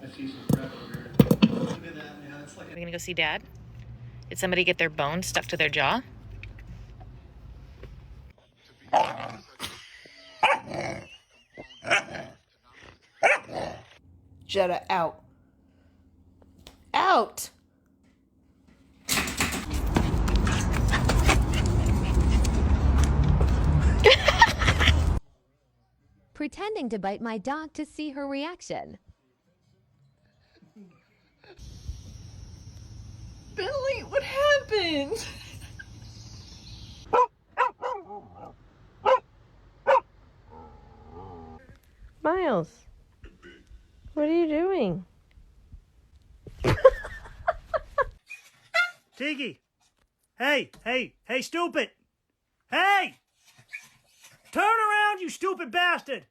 Are we gonna go see Dad? Did somebody get their bone stuck to their jaw? Jetta, out. Out! Pretending to bite my dog to see her reaction. Billy, what happened? Miles, what are you doing? Tiggy! Hey, stupid! Hey! Turn around, you stupid bastard!